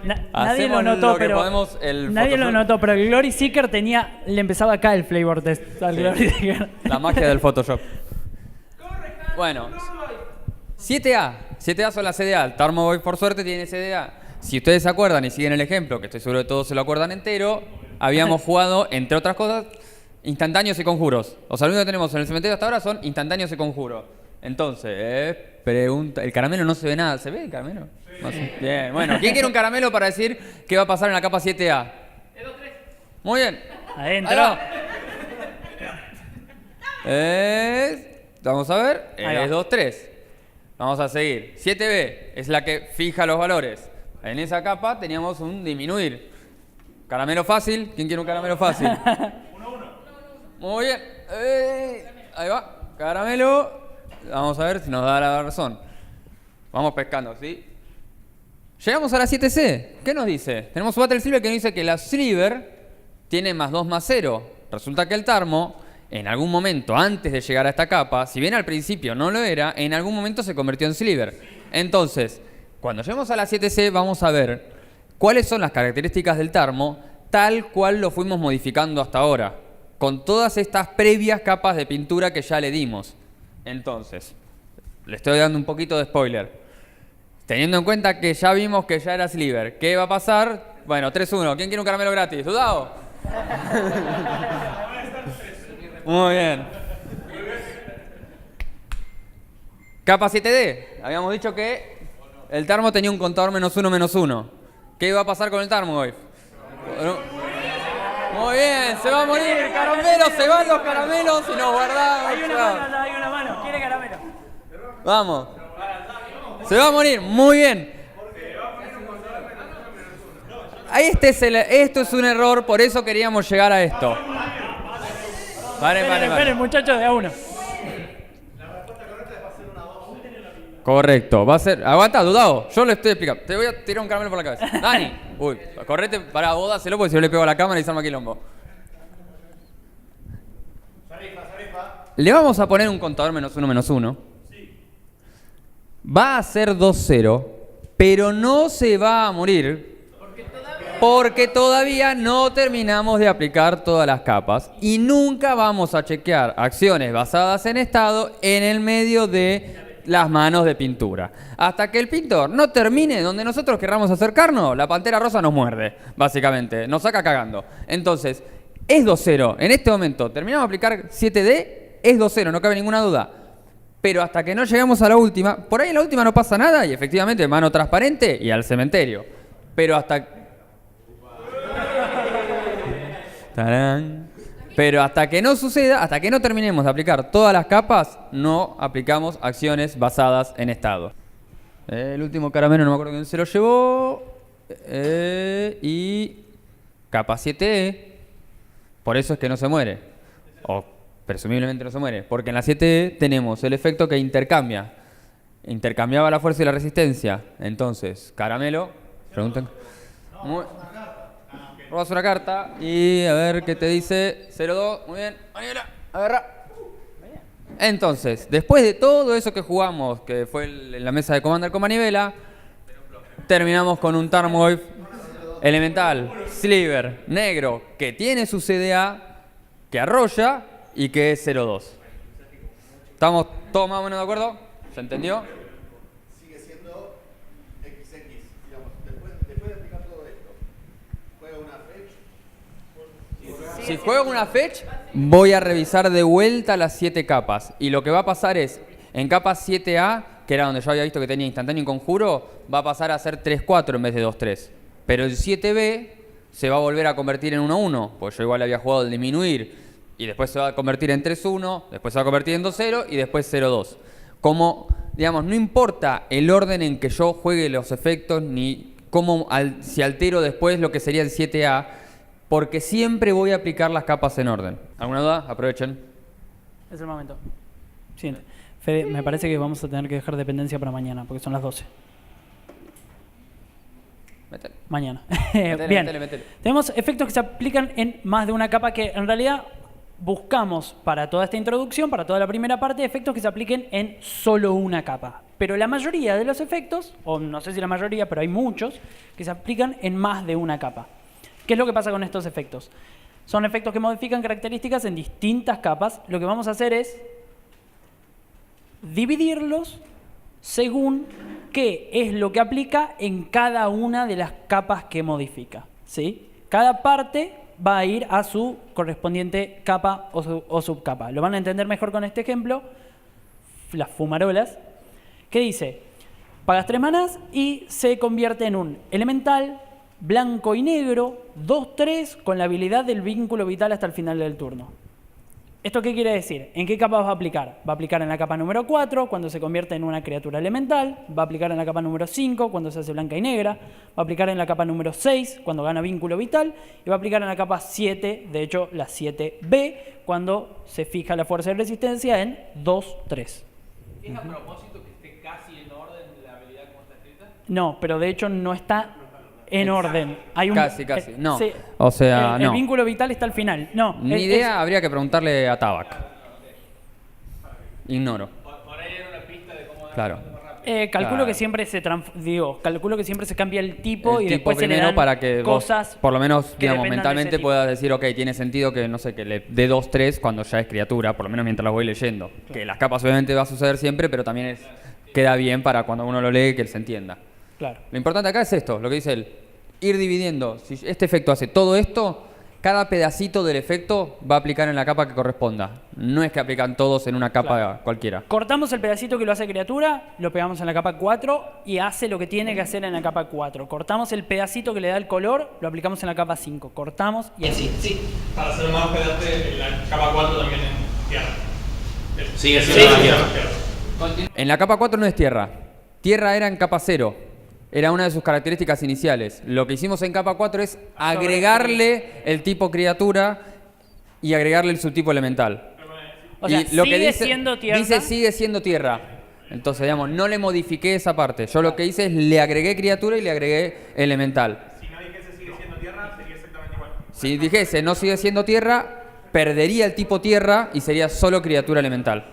Nadie lo Hacemos notó, lo que pero podemos, el nadie lo Photoshop. notó, pero el Glory Seeker le empezaba acá el flavor test al Sí. Glory Seeker. La magia del Photoshop. Bueno, 7A. 7A son las CDA. El Tarmogoyf, por suerte, tiene CDA. Si ustedes se acuerdan y siguen el ejemplo, que estoy seguro de todos se lo acuerdan entero, habíamos jugado, entre otras cosas, instantáneos y conjuros. O sea, lo único que tenemos en el cementerio hasta ahora son instantáneos y conjuros. Entonces, pregunta, ¿el caramelo no se ve nada? ¿Se ve el caramelo? Sí. Bien, bueno, ¿quién quiere un caramelo para decir qué va a pasar en la capa 7A? Muy bien. Adentro. Ahí va. Vamos a ver. Ahí va. Es 2, 3. Vamos a seguir. 7B es la que fija los valores. En esa capa teníamos un disminuir. Caramelo fácil. ¿Quién quiere un caramelo fácil? 1-1. Muy bien. Ahí va. Caramelo. Vamos a ver si nos da la razón. Vamos pescando, ¿sí? Llegamos a la 7C. ¿Qué nos dice? Tenemos Battle Silver que nos dice que la Sliver tiene +2/+0. Resulta que el Tarmo, en algún momento antes de llegar a esta capa, si bien al principio no lo era, en algún momento se convirtió en Sliver. Entonces, cuando lleguemos a la 7C vamos a ver cuáles son las características del Tarmo tal cual lo fuimos modificando hasta ahora, con todas estas previas capas de pintura que ya le dimos. Entonces, le estoy dando un poquito de spoiler. Teniendo en cuenta que ya vimos que ya era Sliver, ¿qué va a pasar? Bueno, 3-1. ¿Quién quiere un caramelo gratis? ¿Dudado? Muy bien. Capa 7D. Habíamos dicho que el Tarmo tenía un contador -1/-1. ¿Qué va a pasar con el Tarmo hoy? Bueno, muy bien, se va a morir. Caramelo, se van los caramelos y nos guardamos. Hay una mano. ¿Quiere caramelo? Vamos. Se va a morir, muy bien. Esto es un error, por eso queríamos llegar a esto. Esperen, muchachos, de a uno. Correcto, va a ser. Aguanta, dudado. Yo le estoy explicando. Te voy a tirar un caramelo por la cabeza. Dani. Uy, correte para vos, dáselo porque si no le pego a la cámara y se arma quilombo. Le vamos a poner un contador -1/-1. Va a ser 2-0, pero no se va a morir. Porque todavía no terminamos de aplicar todas las capas y nunca vamos a chequear acciones basadas en estado en el medio de las manos de pintura. Hasta que el pintor no termine donde nosotros querramos acercarnos, la Pantera Rosa nos muerde, básicamente, nos saca cagando. Entonces, es 2-0. En este momento, terminamos de aplicar 7D, es 2-0, no cabe ninguna duda. Pero hasta que no llegamos a la última, por ahí en la última no pasa nada y efectivamente mano transparente y al cementerio. Pero hasta... ¡Tarán! Pero hasta que no suceda, hasta que no terminemos de aplicar todas las capas, no aplicamos acciones basadas en estado. El último caramelo no me acuerdo quién se lo llevó. Y capa 7E. Por eso es que no se muere. O presumiblemente no se muere. Porque en la 7E tenemos el efecto que intercambia. Intercambiaba la fuerza y la resistencia. Entonces, caramelo. Preguntan. Robas una carta y a ver qué te dice. 0-2, muy bien. Manivela, agarra. Entonces, después de todo eso que jugamos, que fue en la mesa de Commander con manivela, terminamos con un Tarmogoyf elemental, Sliver, negro, que tiene su CDA, que arrolla y que es 0-2. ¿Estamos todos más o menos de acuerdo? ¿Se entendió? Sigue siendo XX, digamos, después de aplicar todo esto, juega una fetch. Si juego una fetch, voy a revisar de vuelta las 7 capas. Y lo que va a pasar es, en capa 7A, que era donde yo había visto que tenía instantáneo y conjuro, va a pasar a ser 3-4 en vez de 2-3. Pero el 7B se va a volver a convertir en 1-1, porque yo igual había jugado el disminuir. y después se va a convertir en 3-1, después se va a convertir en 2-0 y después 0-2. Como, digamos, no importa el orden en que yo juegue los efectos ni cómo si altero después lo que sería el 7A, porque siempre voy a aplicar las capas en orden. ¿Alguna duda? Aprovechen. Es el momento. Siguiente. Fede, me parece que vamos a tener que dejar dependencia para mañana, porque son las 12. Métele. Mañana. Métele, Bien. métele. Tenemos efectos que se aplican en más de una capa, que en realidad buscamos para toda esta introducción, para toda la primera parte, efectos que se apliquen en solo una capa. Pero la mayoría de los efectos, o no sé si la mayoría, pero hay muchos, que se aplican en más de una capa. ¿Qué es lo que pasa con estos efectos? Son efectos que modifican características en distintas capas. Lo que vamos a hacer es dividirlos según qué es lo que aplica en cada una de las capas que modifica, ¿sí? Cada parte va a ir a su correspondiente capa o subcapa. Lo van a entender mejor con este ejemplo, las fumarolas, que dice, pagas 3 manás y se convierte en un elemental blanco y negro, 2-3, con la habilidad del vínculo vital hasta el final del turno. ¿Esto qué quiere decir? ¿En qué capa va a aplicar? Va a aplicar en la capa número 4, cuando se convierte en una criatura elemental. Va a aplicar en la capa número 5, cuando se hace blanca y negra. Va a aplicar en la capa número 6, cuando gana vínculo vital. Y va a aplicar en la capa 7, de hecho la 7B, cuando se fija la fuerza de resistencia en 2-3. ¿Es a propósito que esté casi en orden de la habilidad como está escrita? No, pero de hecho no está en orden. Hay un, Casi, no. sí, O sea, el no. vínculo vital está al final. No, Ni idea, habría que preguntarle a Tabac. Ignoro. Por ahí era una pista de cómo dar Claro. más rápido. calculo Claro. que siempre calculo que siempre se cambia el tipo El y tipo después se le primero dan para que vos, cosas por lo menos, que digamos, dependan de mentalmente ese tipo. puedas decir, ok, tiene sentido que, no sé, que le dé 2-3 cuando ya es criatura, por lo menos mientras la voy leyendo. Que las capas obviamente va a suceder siempre, pero también queda bien para cuando uno lo lee que se entienda. Claro. Lo importante acá es esto, lo que dice él, ir dividiendo. Si este efecto hace todo esto, cada pedacito del efecto va a aplicar en la capa que corresponda. No es que aplican todos en una capa cualquiera. Cortamos el pedacito que lo hace criatura, lo pegamos en la capa 4 y hace lo que tiene que hacer en la capa 4. Cortamos el pedacito que le da el color, lo aplicamos en la capa 5. Cortamos y así. Sí, para ser más pedante, la capa 4 también en tierra. Sigue siendo la tierra. En la capa 4 no es tierra. Tierra era en capa 0. Era una de sus características iniciales. Lo que hicimos en capa 4 es agregarle el tipo criatura y agregarle el subtipo elemental. O sea, y lo sigue que dice, siendo tierra. dice sigue siendo tierra. Entonces, digamos, no le modifiqué esa parte. Yo lo que hice es le agregué criatura y le agregué elemental. Si no dijese sigue siendo tierra, sería exactamente igual. Si dijese no sigue siendo tierra, perdería el tipo tierra y sería solo criatura elemental.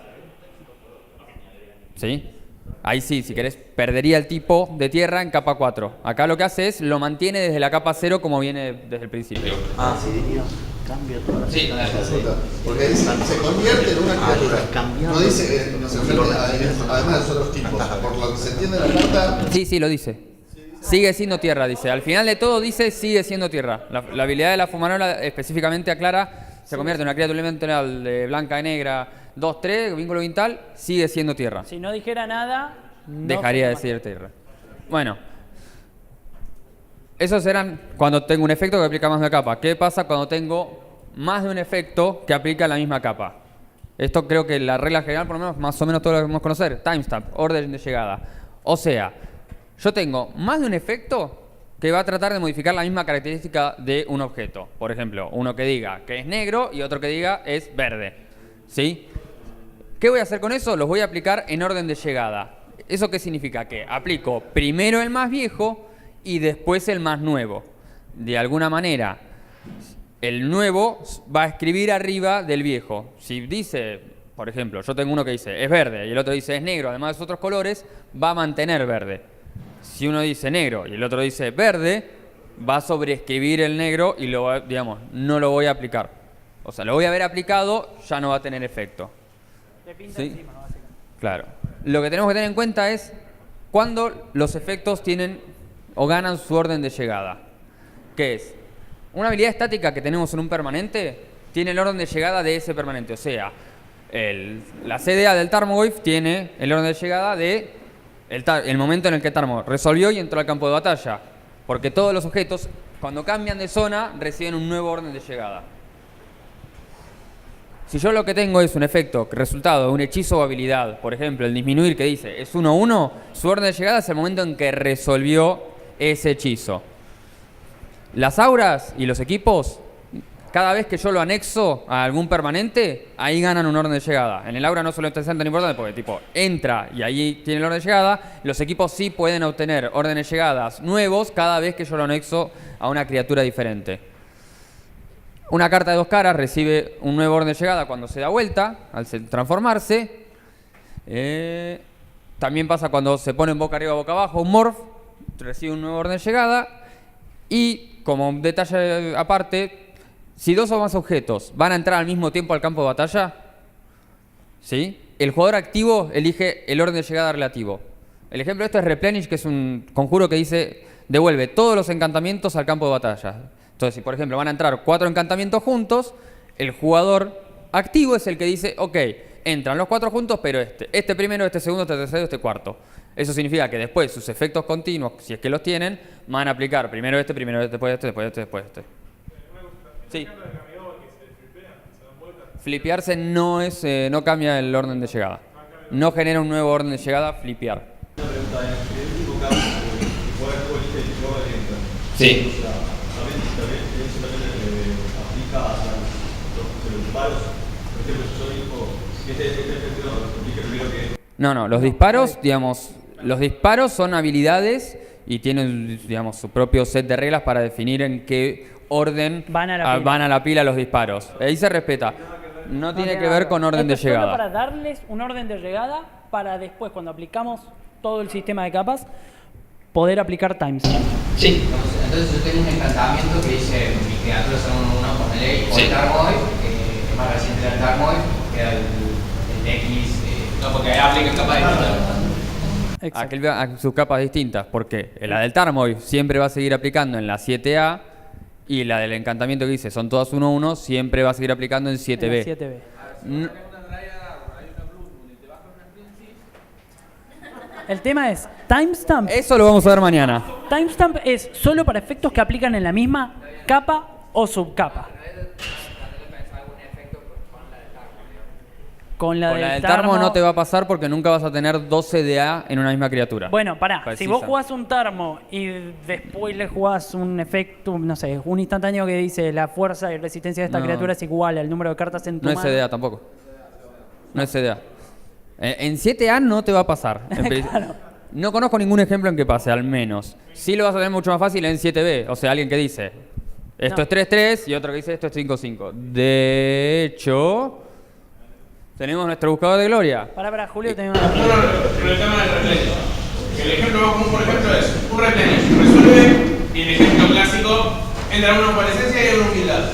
¿Sí? Ahí sí, si querés, perdería el tipo de tierra en capa 4. Acá lo que hace es, lo mantiene desde la capa 0 como viene desde el principio. Ah, sí, cambia toda la Consulta. Porque dice, se convierte en una criatura. No dice, no se convierte, además de los otros tipos. Por lo que se entiende en la carta, Sí, lo dice. Sigue siendo tierra, dice. Al final de todo dice, sigue siendo tierra. La habilidad de la fumarola específicamente aclara, se convierte en una criatura elemental de blanca y negra, 2-3, vínculo vital, sigue siendo tierra. Si no dijera nada, no Dejaría de sería ser tierra. Bueno. Esos eran cuando tengo un efecto que aplica más de una capa. ¿Qué pasa cuando tengo más de un efecto que aplica la misma capa? Esto creo que la regla general, por lo menos, más o menos todos lo debemos conocer. Timestamp, orden de llegada. O sea, yo tengo más de un efecto que va a tratar de modificar la misma característica de un objeto. Por ejemplo, uno que diga que es negro y otro que diga es verde. ¿Sí? ¿Qué voy a hacer con eso? Los voy a aplicar en orden de llegada. ¿Eso qué significa? Que aplico primero el más viejo y después el más nuevo. De alguna manera, el nuevo va a escribir arriba del viejo. Si dice, por ejemplo, yo tengo uno que dice es verde y el otro dice es negro, además de otros colores, va a mantener verde. Si uno dice negro y el otro dice verde, va a sobreescribir el negro y no lo voy a aplicar. O sea, lo voy a haber aplicado, ya no va a tener efecto. ¿Sí? Claro. Lo que tenemos que tener en cuenta es cuando los efectos tienen o ganan su orden de llegada. ¿Qué es? Una habilidad estática que tenemos en un permanente tiene el orden de llegada de ese permanente. O sea, la CDA del Tarmogoyf tiene el orden de llegada de el momento en el que Tarmo resolvió y entró al campo de batalla. Porque todos los objetos, cuando cambian de zona, reciben un nuevo orden de llegada. Si yo lo que tengo es un efecto, resultado de un hechizo o habilidad, por ejemplo, el disminuir que dice es 1-1, su orden de llegada es el momento en que resolvió ese hechizo. Las auras y los equipos, cada vez que yo lo anexo a algún permanente, ahí ganan un orden de llegada. En el aura no suele ser tan importante porque tipo entra y ahí tiene el orden de llegada. Los equipos sí pueden obtener órdenes de llegadas nuevos cada vez que yo lo anexo a una criatura diferente. Una carta de 2 caras recibe un nuevo orden de llegada cuando se da vuelta, al transformarse. También pasa cuando se pone en boca arriba o boca abajo, un morph, recibe un nuevo orden de llegada. Y como un detalle aparte, si 2 o más objetos van a entrar al mismo tiempo al campo de batalla, ¿sí? El jugador activo elige el orden de llegada relativo. El ejemplo de esto es Replenish, que es un conjuro que dice devuelve todos los encantamientos al campo de batalla. Entonces, si por ejemplo van a entrar 4 encantamientos juntos, el jugador activo es el que dice, ok, entran los 4 juntos, pero este primero, este segundo, este tercero, este cuarto. Eso significa que después sus efectos continuos, si es que los tienen, van a aplicar primero este, después este, después este, después este. Sí. Flipearse no es, no cambia el orden de llegada. No genera un nuevo orden de llegada, flipear. Una pregunta, en el último caso, Sí. Eso también aplica a los disparos. Por ejemplo, yo digo que este efecto aplica primero que... No, los disparos, digamos, los disparos son habilidades y tienen, digamos, su propio set de reglas para definir en qué orden van a la pila los disparos. Ahí se respeta. No tiene que ver con orden de llegada. Solo para darles un orden de llegada para después, cuando aplicamos todo el sistema de capas, poder aplicar timestamp. Sí. Entonces yo tengo un encantamiento que dice mis criaturas son 1-1 por ley, o el Tarmoy, que es más reciente del Tarmoy, que era el X. No, porque ahí aplica capas distintas. Sus capas distintas, porque la del Tarmoy siempre va a seguir aplicando en la 7A y la del encantamiento que dice son todas 1-1 siempre va a seguir aplicando en 7B. En 7B. El tema es, timestamp. Eso lo vamos a ver mañana. Timestamp es solo para efectos que aplican en la misma capa o subcapa. Con la del Tarmo no te va a pasar porque nunca vas a tener 12 de A en una misma criatura. Bueno, pará. Si vos jugás un Tarmo y después le jugás un efecto, no sé, un instantáneo que dice la fuerza y resistencia de esta criatura es igual al número de cartas en tu mano. No es CDA tampoco. No es CDA. En 7A no te va a pasar. Claro. No conozco ningún ejemplo en que pase, al menos. Sí lo vas a tener mucho más fácil en 7B. O sea, alguien que dice, esto es 3-3 y otro que dice, esto es 5-5. De hecho... Tenemos nuestro buscador de gloria. Para Julio, tenemos el tema del replenish. El ejemplo más común, por ejemplo, es un replenish. Resuelve, y el ejemplo clásico, entra uno por esencia y uno humildad.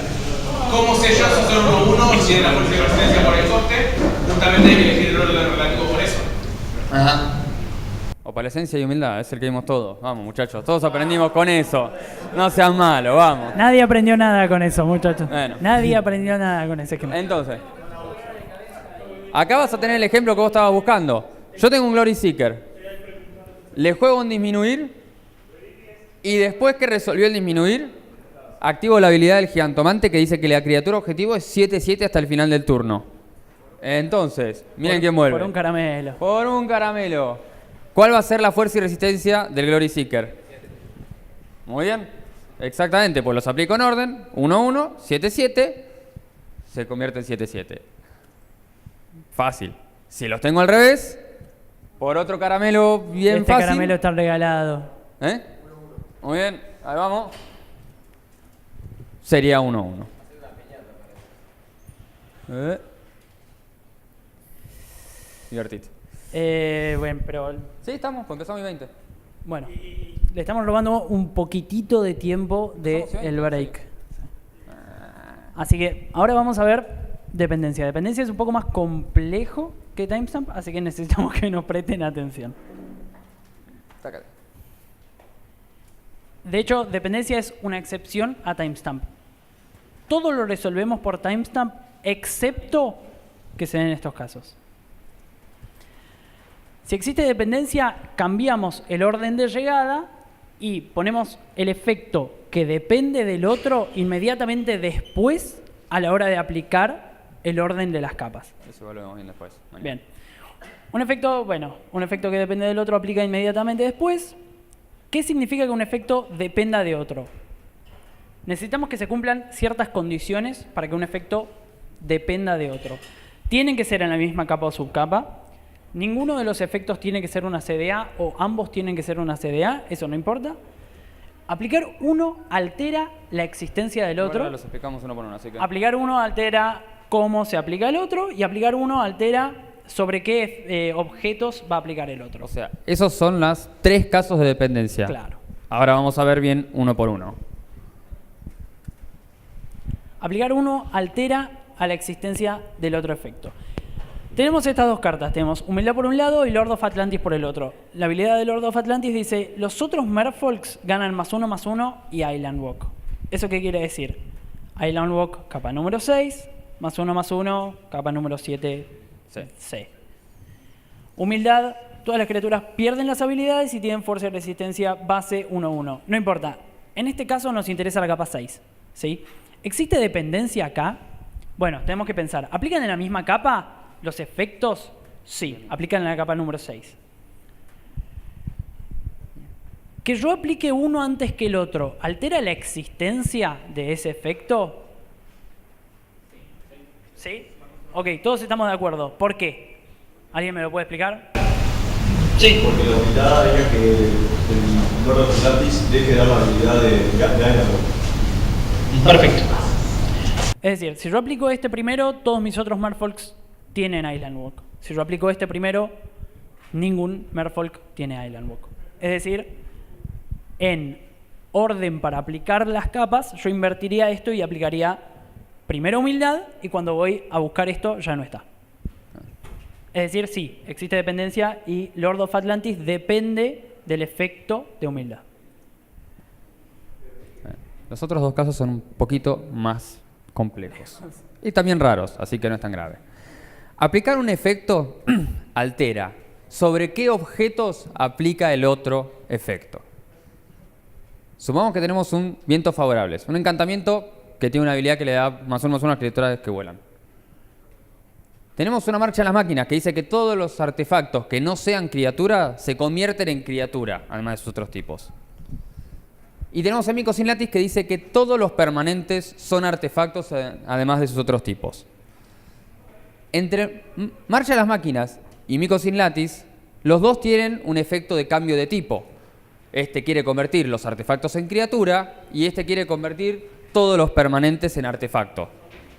¿Cómo sé yo si son 1-1 y si tiene la fuerza y resistencia por el coste? Justamente hay que elegir el orden relativo por eso. Ajá. Opalescencia y humildad, es el que vimos todos. Vamos, muchachos, todos aprendimos con eso. No sean malos, vamos. Nadie aprendió nada con eso, muchachos. Bueno. Nadie aprendió nada con ese ejemplo. Entonces... Acá vas a tener el ejemplo que vos estabas buscando. Yo tengo un Glory Seeker. Le juego un disminuir. Y después que resolvió el disminuir, activo la habilidad del gigantomante que dice que la criatura objetivo es 7-7 hasta el final del turno. Entonces, miren quién vuelve. Por un caramelo. Por un caramelo. ¿Cuál va a ser la fuerza y resistencia del Glory Seeker? Muy bien. Exactamente, pues los aplico en orden. 1-1, 7-7. Se convierte en 7-7. Fácil. Si los tengo al revés, por otro caramelo bien fácil. Este caramelo está regalado. ¿Eh? Muy bien, ahí vamos. Sería 1-1. Divertite. Bueno, pero... Sí, estamos, pues empezamos 20. Bueno, le estamos robando un poquitito de tiempo del break. Así que ahora vamos a ver... Dependencia. Dependencia es un poco más complejo que timestamp, así que necesitamos que nos presten atención. Sácate. De hecho, dependencia es una excepción a timestamp. Todo lo resolvemos por timestamp, excepto que se den estos casos. Si existe dependencia, cambiamos el orden de llegada y ponemos el efecto que depende del otro inmediatamente después a la hora de aplicar el orden de las capas. Eso lo vemos bien después. Mañana. Bien. Un efecto que depende del otro aplica inmediatamente después. ¿Qué significa que un efecto dependa de otro? Necesitamos que se cumplan ciertas condiciones para que un efecto dependa de otro. Tienen que ser en la misma capa o subcapa. Ninguno de los efectos tiene que ser una CDA o ambos tienen que ser una CDA, eso no importa. Aplicar uno altera la existencia del otro. Ahora los explicamos uno por uno, así que... Aplicar uno altera cómo se aplica el otro y aplicar uno altera sobre qué objetos va a aplicar el otro. O sea, esos son los 3 casos de dependencia. Claro. Ahora vamos a ver bien uno por uno. Aplicar uno altera a la existencia del otro efecto. Tenemos estas dos cartas. Tenemos Humildad por un lado y Lord of Atlantis por el otro. La habilidad de Lord of Atlantis dice: los otros Merfolks ganan +1/+1 y Island Walk. ¿Eso qué quiere decir? Island Walk, capa número 6, +1/+1, capa número 7, C. Humildad, todas las criaturas pierden las habilidades y tienen fuerza y resistencia base 1/1. No importa. En este caso nos interesa la capa 6. ¿Sí? ¿Existe dependencia acá? Bueno, tenemos que pensar. ¿Aplican en la misma capa los efectos? Sí, aplican en la capa número 6. Que yo aplique uno antes que el otro, ¿altera la existencia de ese efecto? ¿Sí? Ok, todos estamos de acuerdo. ¿Por qué? ¿Alguien me lo puede explicar? Sí. Porque la habilidad haría que el Lord of Atlantis deje de dar la habilidad de Island. Perfecto. Es decir, si yo aplico este primero, todos mis otros Merfolks tienen Island Walk. Si yo aplico este primero, ningún Merfolk tiene Island Walk. Es decir, en orden para aplicar las capas, yo invertiría esto y aplicaría primero humildad y cuando voy a buscar esto ya no está. Es decir, sí, existe dependencia y Lord of Atlantis depende del efecto de humildad. Los otros dos casos son un poquito más complejos. Y también raros, así que no es tan grave. Aplicar un efecto altera. ¿Sobre qué objetos aplica el otro efecto? Supongamos que tenemos un viento favorable, un encantamiento que tiene una habilidad que le da +1/+1 a las criaturas que vuelan. Tenemos una marcha en las máquinas que dice que todos los artefactos que no sean criatura se convierten en criatura, además de sus otros tipos. Y tenemos a Mycos in Latis que dice que todos los permanentes son artefactos además de sus otros tipos. Entre Marcha de las Máquinas y Mycos in Latis, los dos tienen un efecto de cambio de tipo. Este quiere convertir los artefactos en criatura y este quiere convertir todos los permanentes en artefacto.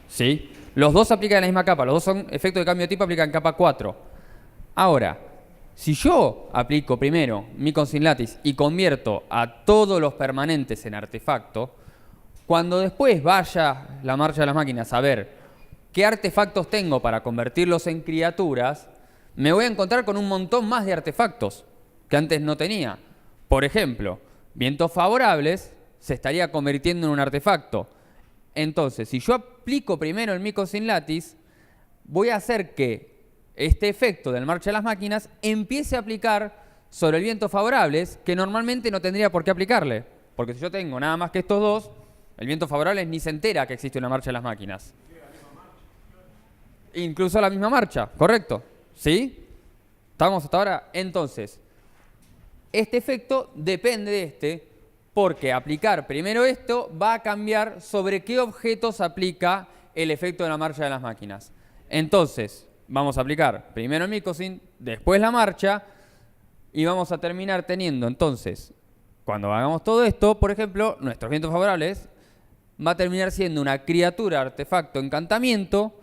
¿Sí? Los dos aplican en la misma capa, los dos son efectos de cambio de tipo, aplican capa 4. Ahora, si yo aplico primero Mycos in Latis y convierto a todos los permanentes en artefacto, cuando después vaya la Marcha de las Máquinas a ver qué artefactos tengo para convertirlos en criaturas, me voy a encontrar con un montón más de artefactos que antes no tenía. Por ejemplo, vientos favorables se estaría convirtiendo en un artefacto. Entonces, si yo aplico primero el Mycos in Latis, voy a hacer que este efecto del Marcha de las Máquinas empiece a aplicar sobre el viento favorables que normalmente no tendría por qué aplicarle. Porque si yo tengo nada más que estos dos, el viento favorable ni se entera que existe una Marcha de las Máquinas. Incluso la misma marcha, ¿correcto? ¿Sí? ¿Estamos hasta ahora? Entonces, este efecto depende de este, porque aplicar primero esto va a cambiar sobre qué objetos aplica el efecto de la Marcha de las Máquinas. Entonces, vamos a aplicar primero el Mycosin, después la marcha, y vamos a terminar teniendo, entonces, cuando hagamos todo esto, por ejemplo, nuestros vientos favorables va a terminar siendo una criatura, artefacto, encantamiento,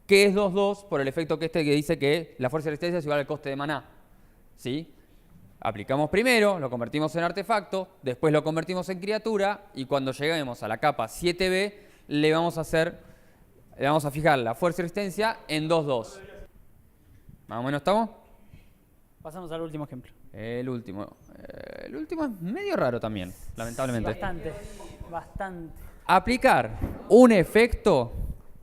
que es 2/2 por el efecto que dice que la fuerza de resistencia es igual al coste de maná. ¿Sí? Aplicamos primero, lo convertimos en artefacto, después lo convertimos en criatura, y cuando lleguemos a la capa 7B, le vamos a fijar la fuerza y resistencia en 2/2. ¿Más o menos estamos? Pasamos al último ejemplo. El último es medio raro también, lamentablemente. Bastante. Aplicar un efecto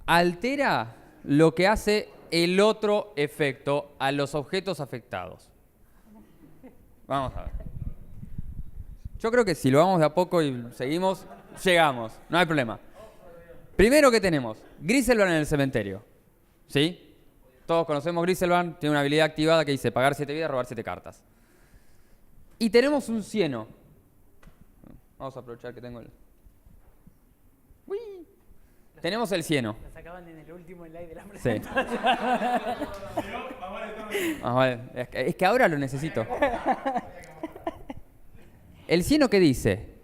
altera lo que hace el otro efecto a los objetos afectados. Vamos a ver. Yo creo que si lo vamos de a poco y seguimos, llegamos. No hay problema. Primero que tenemos, Griselbrand en el cementerio. ¿Sí? Todos conocemos Griselbrand, tiene una habilidad activada que dice pagar 7 vidas, robar 7 cartas. Y tenemos un cieno. Vamos a aprovechar que tengo el... ¡Uy! Tenemos el cieno. La sacaban en el último slide de la Sí. presentación. Ah, vale. Es que ahora lo necesito. El cieno que dice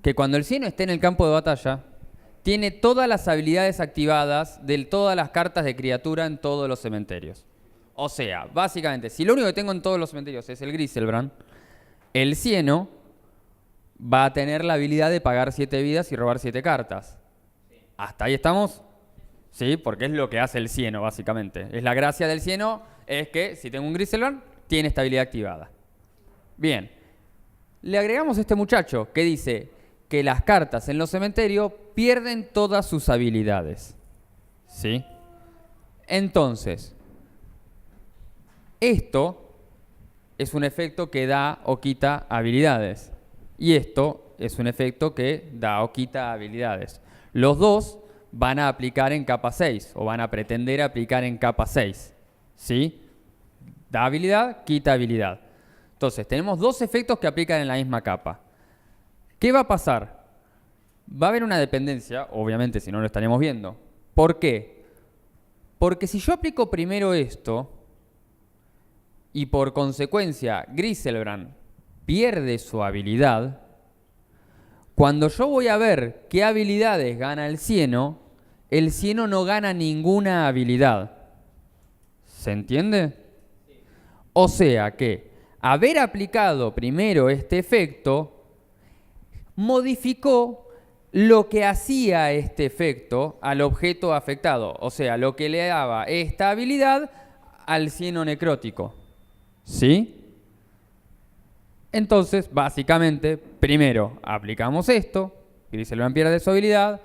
que cuando el cieno esté en el campo de batalla, tiene todas las habilidades activadas de todas las cartas de criatura en todos los cementerios. O sea, básicamente, si lo único que tengo en todos los cementerios es el Griselbrand, el cieno va a tener la habilidad de pagar 7 vidas y robar 7 cartas. ¿Hasta ahí estamos? Sí, porque es lo que hace el cieno, básicamente. Es la gracia del cieno, es que si tengo un Griselbrand, tiene esta habilidad activada. Bien. Le agregamos a este muchacho que dice que las cartas en los cementerios pierden todas sus habilidades. ¿Sí? Entonces, esto es un efecto que da o quita habilidades. Y esto es un efecto que da o quita habilidades. Los dos van a aplicar en capa 6 o van a pretender aplicar en capa 6. ¿Sí? Da habilidad, quita habilidad. Entonces, tenemos dos efectos que aplican en la misma capa. ¿Qué va a pasar? Va a haber una dependencia, obviamente, si no lo estaríamos viendo. ¿Por qué? Porque si yo aplico primero esto y por consecuencia Griselbrand pierde su habilidad, cuando yo voy a ver qué habilidades gana el cieno no gana ninguna habilidad. ¿Se entiende? O sea que haber aplicado primero este efecto modificó lo que hacía este efecto al objeto afectado. O sea, lo que le daba esta habilidad al cieno necrótico. ¿Sí? Entonces, básicamente, primero aplicamos esto, Griselbrand pierde su habilidad,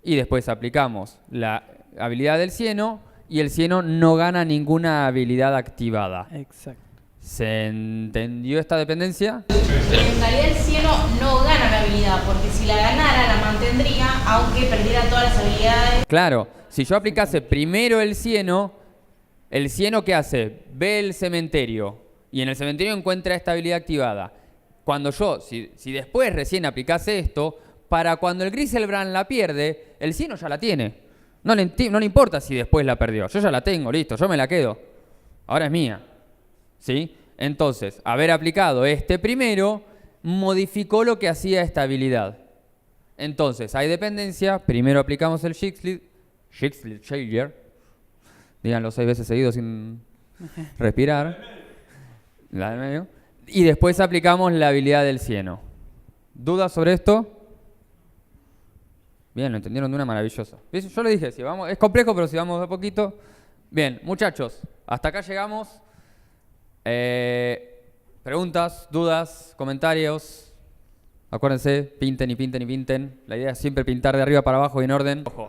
y después aplicamos la habilidad del cieno, y el cieno no gana ninguna habilidad activada. Exacto. ¿Se entendió esta dependencia? En realidad el cieno no gana la habilidad, porque si la ganara la mantendría, aunque perdiera todas las habilidades. Claro, si yo aplicase primero el cieno ¿qué hace? Ve el cementerio y en el cementerio encuentra esta habilidad activada. Cuando yo, si después recién aplicase esto, para cuando el Griselbrand la pierde, el cieno ya la tiene. No le importa si después la perdió. Yo ya la tengo, listo, yo me la quedo. Ahora es mía. ¿Sí? Entonces, haber aplicado este primero modificó lo que hacía esta habilidad. Entonces, hay dependencia. Primero aplicamos el Shixlid, díganlo 6 veces seguidos sin respirar. La del medio. Y después aplicamos la habilidad del cieno. ¿Dudas sobre esto? Bien, lo entendieron de una maravillosa. ¿Ves? Yo le dije, si vamos, es complejo, pero si vamos de a poquito. Bien, muchachos, hasta acá llegamos. Preguntas, dudas, comentarios. Acuérdense, pinten y pinten y pinten. La idea es siempre pintar de arriba para abajo y en orden. Ojo.